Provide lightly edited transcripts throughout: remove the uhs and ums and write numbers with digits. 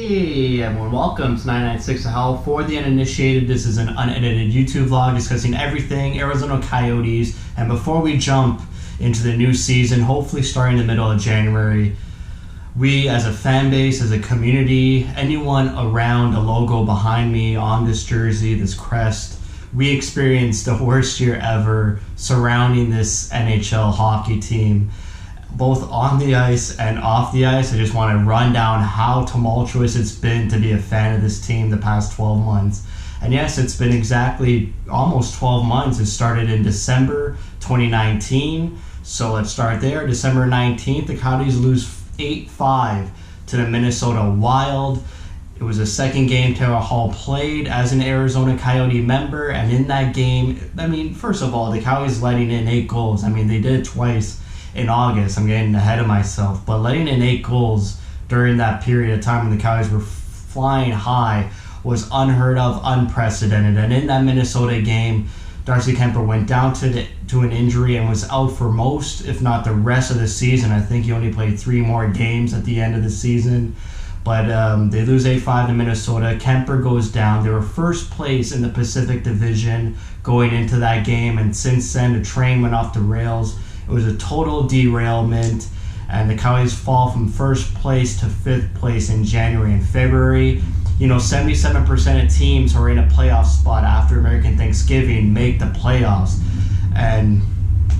Hey everyone, welcome to 996 Howl. For the uninitiated, this is an unedited YouTube vlog discussing everything Arizona Coyotes. And before we jump into the new season, hopefully starting in the middle of January, we as a fan base, as a community, anyone around the logo behind me on this jersey, this crest, we experienced the worst year ever surrounding this NHL hockey team. Both on the ice and off the ice. I just want to run down how tumultuous it's been to be a fan of this team the past 12 months. And yes, it's been exactly almost 12 months. It started in December 2019. So let's start there. December 19th, the Coyotes lose 8-5 to the Minnesota Wild. It was the second game Taylor Hall played as an Arizona Coyote member. And in that game, first of all, the Coyotes letting in 8 goals. They did it twice in August. I'm getting ahead of myself, but letting in 8 goals during that period of time when the Coyotes were flying high was unheard of, unprecedented. And in that Minnesota game, Darcy Kuemper went down to an injury and was out for most, if not the rest of the season. I think he only played 3 more games at the end of the season. But they lose 8-5 to Minnesota. Kuemper goes down. They were first place in the Pacific Division going into that game, and since then the train went off the rails. It was a total derailment, and the Coyotes fall from first place to 5th place in January and February. 77% of teams who are in a playoff spot after American Thanksgiving make the playoffs. And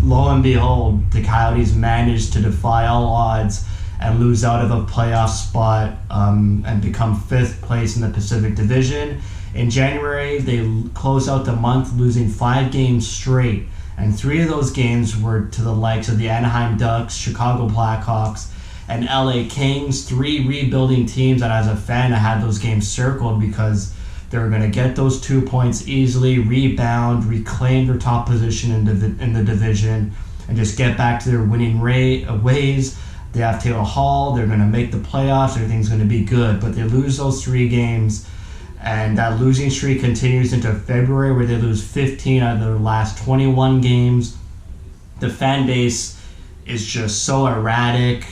lo and behold, the Coyotes managed to defy all odds and lose out of a playoff spot and become 5th place in the Pacific Division. In January, they close out the month losing 5 games straight. And 3 of those games were to the likes of the Anaheim Ducks, Chicago Blackhawks, and LA Kings, 3 rebuilding teams that as a fan I had those games circled because they were going to get those 2 points easily, rebound, reclaim their top position in the division, and just get back to their winning ways. They have Taylor Hall, they're going to make the playoffs, everything's going to be good. But they lose those 3 games. And that losing streak continues into February, where they lose 15 out of their last 21 games. The fan base is just so erratic,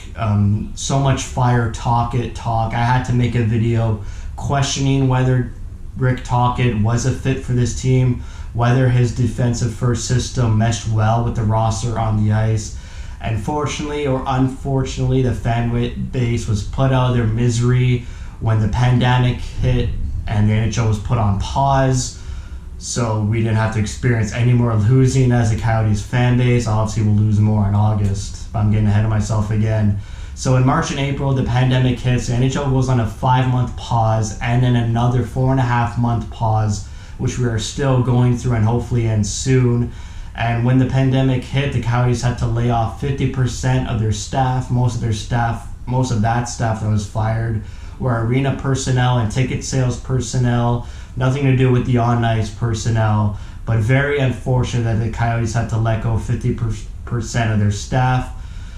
so much fire talk. I had to make a video questioning whether Rick Tocchet was a fit for this team, whether his defensive first system meshed well with the roster on the ice. And fortunately or unfortunately, the fan base was put out of their misery when the pandemic hit and the NHL was put on pause, so we didn't have to experience any more losing as a Coyotes fan base. Obviously, we'll lose more in August, but I'm getting ahead of myself again. So in March and April, the pandemic hits, the NHL goes on a 5-month pause, and then another 4.5-month pause, which we are still going through and hopefully end soon. And when the pandemic hit, the Coyotes had to lay off 50% of their staff. Most of that staff that was fired were arena personnel and ticket sales personnel, nothing to do with the on-ice personnel, but very unfortunate that the Coyotes had to let go 50% of their staff.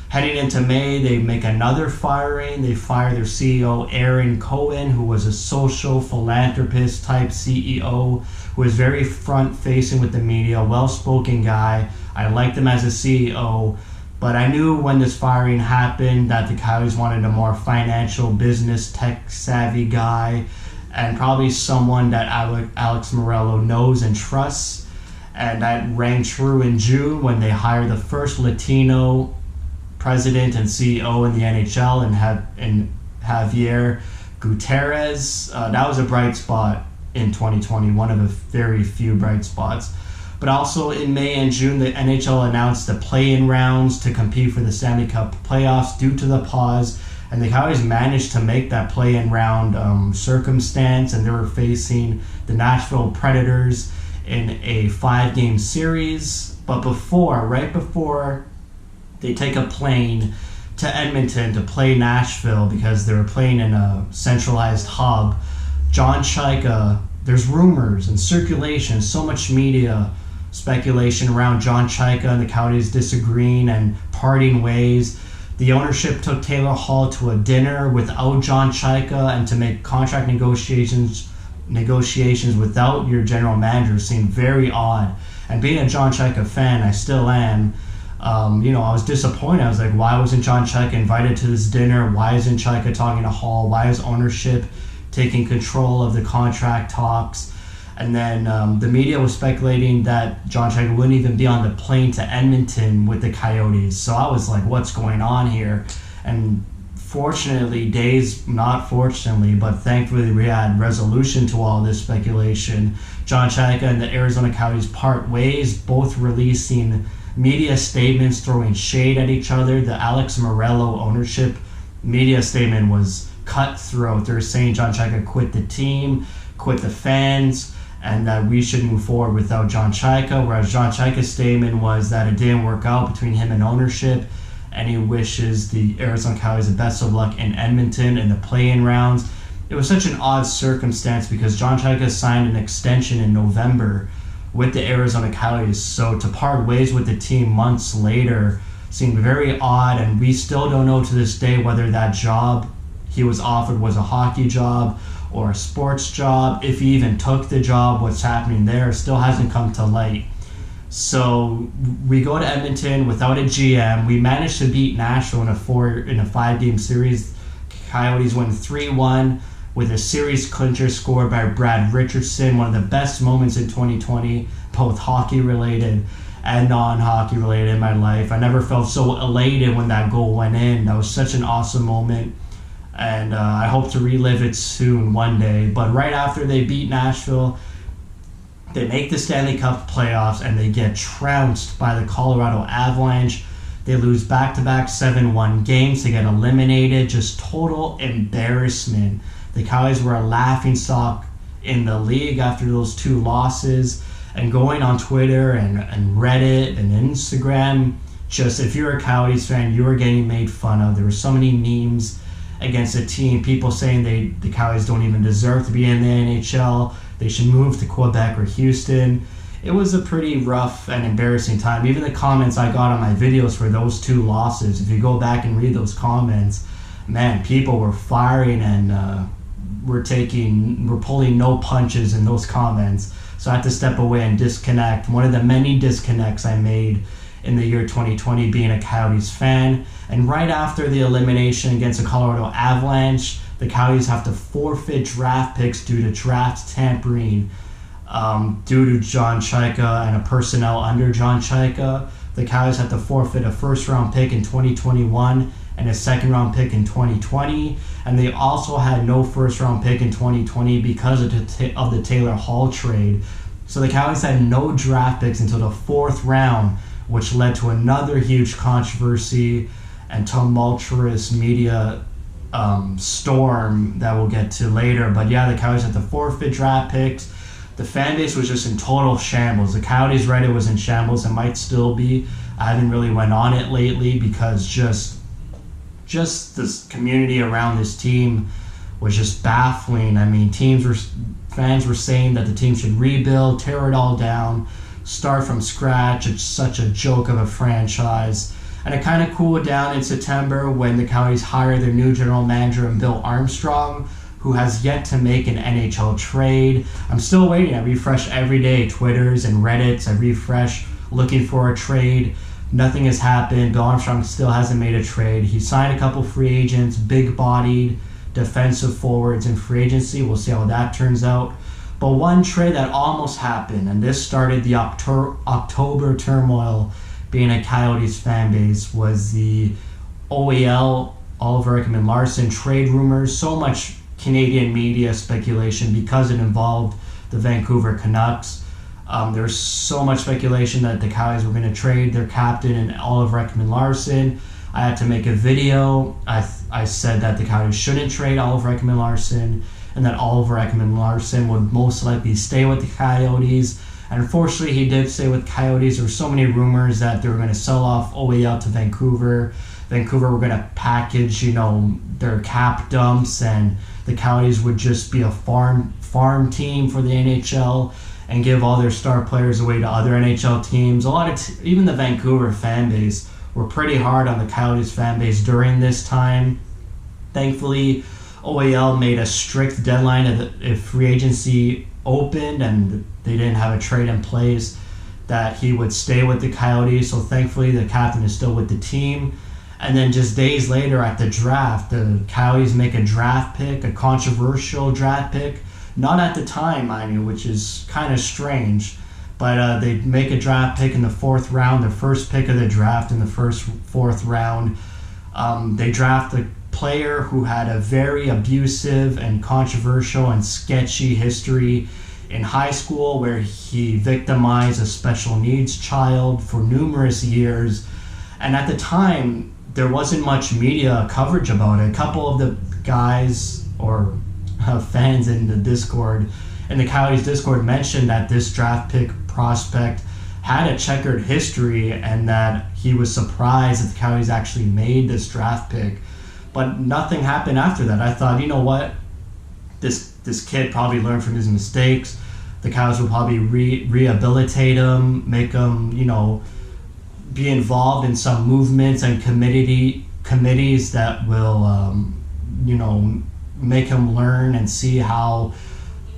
Heading into May, they make another firing. They fire their CEO, Aaron Cohen, who was a social philanthropist type CEO, who was very front-facing with the media, well-spoken guy. I liked him as a CEO. But I knew when this firing happened that the Coyotes wanted a more financial, business, tech-savvy guy, and probably someone that Alex Morello knows and trusts. And that rang true in June when they hired the first Latino president and CEO in the NHL, and Javier Gutierrez. That was a bright spot in 2020, one of the very few bright spots. But also in May and June, the NHL announced the play-in rounds to compete for the Stanley Cup playoffs due to the pause. And the Coyotes managed to make that play-in round circumstance, and they were facing the Nashville Predators in a 5-game series. But right before they take a plane to Edmonton to play Nashville, because they were playing in a centralized hub, John Chayka, there's rumors and circulation, so much media speculation around John Chayka and the Coyotes disagreeing and parting ways. The ownership took Taylor Hall to a dinner without John Chayka, and to make contract negotiations without your general manager seemed very odd. And being a John Chayka fan, I still am, I was disappointed. I was like, why wasn't John Chaika invited to this dinner? Why isn't Chaika talking to Howl? Why is ownership taking control of the contract talks? And then the media was speculating that John Chaika wouldn't even be on the plane to Edmonton with the Coyotes. So I was like, what's going on here? And fortunately, not fortunately, but thankfully we had resolution to all this speculation. John Chaika and the Arizona Coyotes part ways, both releasing media statements throwing shade at each other. The Alex Morello ownership media statement was cutthroat. They're saying John Chaika quit the team, quit the fans, and that we should move forward without John Chaika, whereas John Chaika's statement was that it didn't work out between him and ownership, and he wishes the Arizona Coyotes the best of luck in Edmonton in the play-in rounds. It was such an odd circumstance because John Chaika signed an extension in November with the Arizona Coyotes, so to part ways with the team months later seemed very odd, and we still don't know to this day whether that job he was offered was a hockey job or a sports job. If he even took the job, what's happening there still hasn't come to light. So we go to Edmonton without a GM. We managed to beat Nashville in a 5-game series. Coyotes win 3-1 with a series clincher scored by Brad Richardson, one of the best moments in 2020, both hockey-related and non-hockey related in my life. I never felt so elated when that goal went in. That was such an awesome moment, and I hope to relive it soon one day. But right after they beat Nashville, they make the Stanley Cup playoffs, and they get trounced by the Colorado Avalanche. They lose back-to-back 7-1 games to get eliminated. Just total embarrassment. The Coyotes were a laughingstock in the league after those two losses. And going on Twitter and Reddit and Instagram, just if you're a Coyotes fan, you were getting made fun of. There were so many memes against the team. People saying the Coyotes don't even deserve to be in the NHL. They should move to Quebec or Houston. It was a pretty rough and embarrassing time. Even the comments I got on my videos for those two losses, if you go back and read those comments, man, people were firing and were pulling no punches in those comments. So I had to step away and disconnect. One of the many disconnects I made in the year 2020 being a Coyotes fan. And right after the elimination against the Colorado Avalanche, the Coyotes have to forfeit draft picks due to draft tampering due to John Chaika and a personnel under John Chaika. The Coyotes have to forfeit a first-round pick in 2021 and a second-round pick in 2020. And they also had no first-round pick in 2020 because of the Taylor Hall trade. So the Coyotes had no draft picks until the fourth round, which led to another huge controversy and tumultuous media storm that we'll get to later. But yeah, the Coyotes had to forfeit draft picks. The fan base was just in total shambles. The Coyotes Reddit was in shambles and might still be. I haven't really went on it lately because just this community around this team was just baffling. I mean, fans were saying that the team should rebuild, tear it all down, start from scratch. It's such a joke of a franchise. And it kind of cooled down in September when the Coyotes hired their new general manager, Bill Armstrong, who has yet to make an NHL trade. I'm still waiting. I refresh every day, Twitters and Reddits. I refresh looking for a trade. Nothing has happened. Bill Armstrong still hasn't made a trade. He signed a couple free agents, big-bodied defensive forwards in free agency. We'll see how that turns out. But one trade that almost happened, and this started the October turmoil being a Coyotes fan base, was the OEL, Oliver Ekman-Larsson trade rumors. So much Canadian media speculation because it involved the Vancouver Canucks. There's so much speculation that the Coyotes were going to trade their captain and Oliver Ekman-Larsson. I had to make a video. I said that the Coyotes shouldn't trade Oliver Ekman-Larsson and that Oliver Ekman-Larsson would most likely stay with the Coyotes. And unfortunately, he did stay with Coyotes. There were so many rumors that they were going to sell off OEL to Vancouver. Vancouver were going to package, their cap dumps, and the Coyotes would just be a farm team for the NHL and give all their star players away to other NHL teams. A lot of even the Vancouver fan base were pretty hard on the Coyotes fan base during this time. Thankfully, OEL made a strict deadline if free agency opened and they didn't have a trade in place. that he would stay with the Coyotes. So thankfully, the captain is still with the team. And then just days later at the draft, the Coyotes make a draft pick, a controversial draft pick. Not at the time, mind you, which is kind of strange. But they make a draft pick in the 4th round, the first pick of the draft in the fourth round. They draft a player who had a very abusive and controversial and sketchy history in high school, where he victimized a special needs child for numerous years. And at the time, there wasn't much media coverage about it. A couple of the guys or fans in the Discord, in the Coyotes Discord, mentioned that this draft pick prospect had a checkered history and that he was surprised that the Coyotes actually made this draft pick. But nothing happened after that. I thought, you know what? This kid probably learned from his mistakes. The Coyotes will probably rehabilitate him, make him, be involved in some movements and committees that will, make him learn and see how,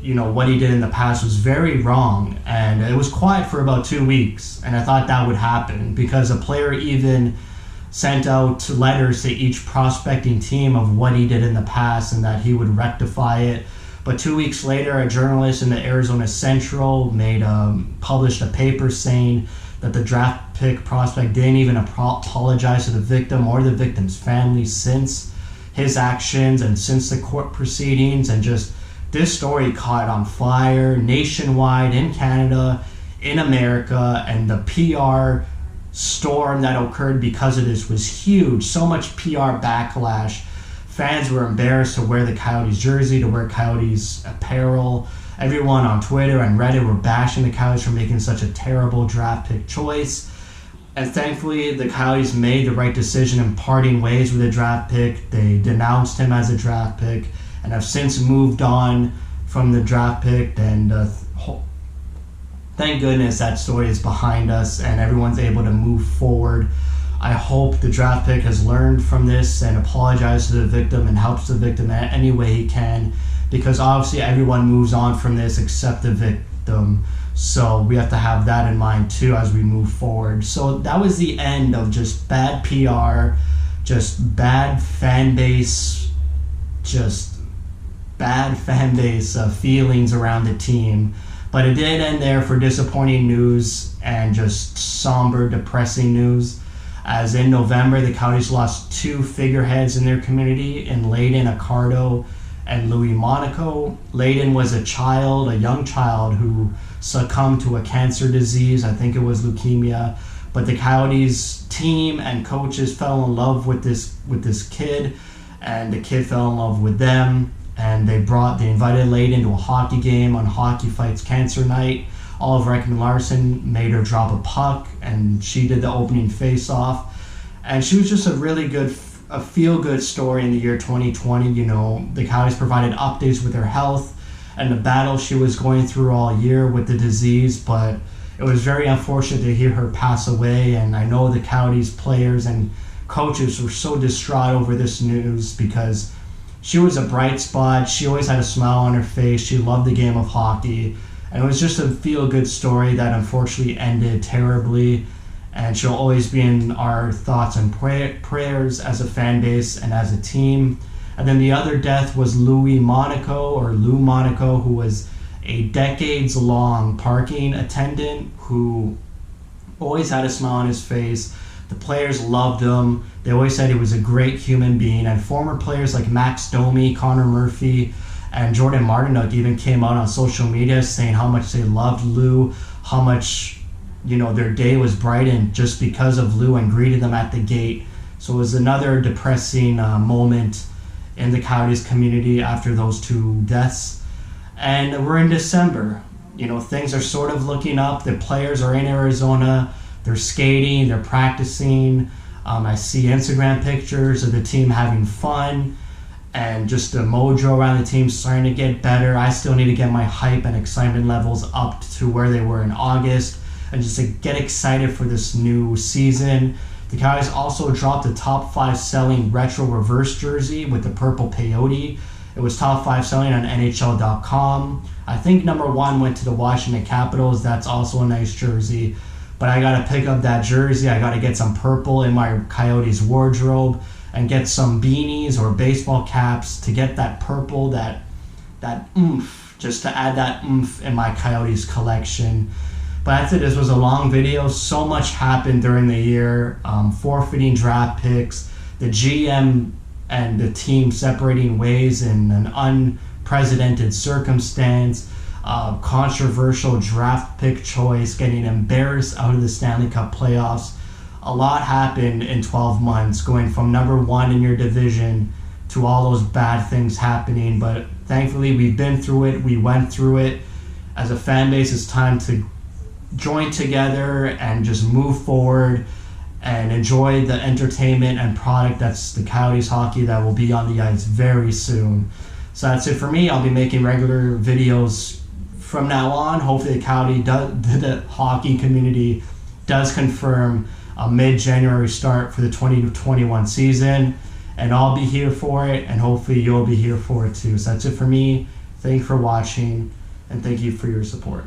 what he did in the past was very wrong. And it was quiet for about 2 weeks, and I thought that would happen because a player even sent out letters to each prospecting team of what he did in the past and that he would rectify it. But 2 weeks later, a journalist in the Arizona Central published a paper saying that the draft pick prospect didn't even apologize to the victim or the victim's family since his actions and since the court proceedings. And just this story caught on fire nationwide, in Canada, in America, and the PR storm that occurred because of this was huge. So much PR backlash. Fans were embarrassed to wear the Coyotes jersey, to wear Coyotes apparel. Everyone on Twitter and Reddit were bashing the Coyotes for making such a terrible draft pick choice. And thankfully, the Coyotes made the right decision in parting ways with the draft pick. They denounced him as a draft pick and have since moved on from the draft pick. And thank goodness that story is behind us and everyone's able to move forward. I hope the draft pick has learned from this and apologized to the victim and helps the victim in any way he can, because obviously everyone moves on from this except the victim. So we have to have that in mind too as we move forward. So that was the end of just bad PR, just bad fan base, feelings around the team. But it did end there for disappointing news and just somber, depressing news. As in November, the Coyotes lost 2 figureheads in their community in Layden Accardo and Louis Monaco. Layden was a young child who succumbed to a cancer disease. I think it was leukemia. But the Coyotes team and coaches fell in love with this kid, and the kid fell in love with them. And they invited Layden to a hockey game on Hockey Fights Cancer Night. Oliver Ekman-Larsson made her drop a puck, and she did the opening face-off. And she was just a feel-good story in the year 2020. The Coyotes provided updates with her health and the battle she was going through all year with the disease, but it was very unfortunate to hear her pass away. And I know the Coyotes players and coaches were so distraught over this news because she was a bright spot. She always had a smile on her face. She loved the game of hockey. And it was just a feel-good story that unfortunately ended terribly. And she'll always be in our thoughts and prayers as a fan base and as a team. And then the other death was Lou Monaco, who was a decades-long parking attendant who always had a smile on his face. The players loved him. They always said he was a great human being. And former players like Max Domi, Connor Murphy, and Jordan Martinook even came out on social media saying how much they loved Lou, how much their day was brightened just because of Lou, and greeted them at the gate. So it was another depressing moment in the Coyotes community after those 2 deaths. And we're in December. Things are sort of looking up. The players are in Arizona. They're skating. They're practicing. I see Instagram pictures of the team having fun. And just the mojo around the team starting to get better. I still need to get my hype and excitement levels up to where they were in August, and just to get excited for this new season. The Coyotes also dropped the top 5 selling retro reverse jersey with the purple peyote. It was top 5 selling on NHL.com. I think number 1 went to the Washington Capitals. That's also a nice jersey. But I got to pick up that jersey. I got to get some purple in my Coyotes wardrobe and get some beanies or baseball caps to get that purple, that oomph, just to add that oomph in my Coyotes collection. But that's it. This was a long video. So much happened during the year. Forfeiting draft picks, the GM and the team separating ways in an unprecedented circumstance, controversial draft pick choice, getting embarrassed out of the Stanley Cup playoffs. A lot happened in 12 months, going from number 1 in your division to all those bad things happening. But thankfully, we've been through it. We went through it. As a fan base, it's time to join together and just move forward and enjoy the entertainment and product that's the Coyotes hockey that will be on the ice very soon. So that's it for me. I'll be making regular videos from now on. Hopefully the hockey community does confirm a mid-January start for the 2021 season, and I'll be here for it, and hopefully you'll be here for it too. So that's it for me. Thank you for watching, and thank you for your support.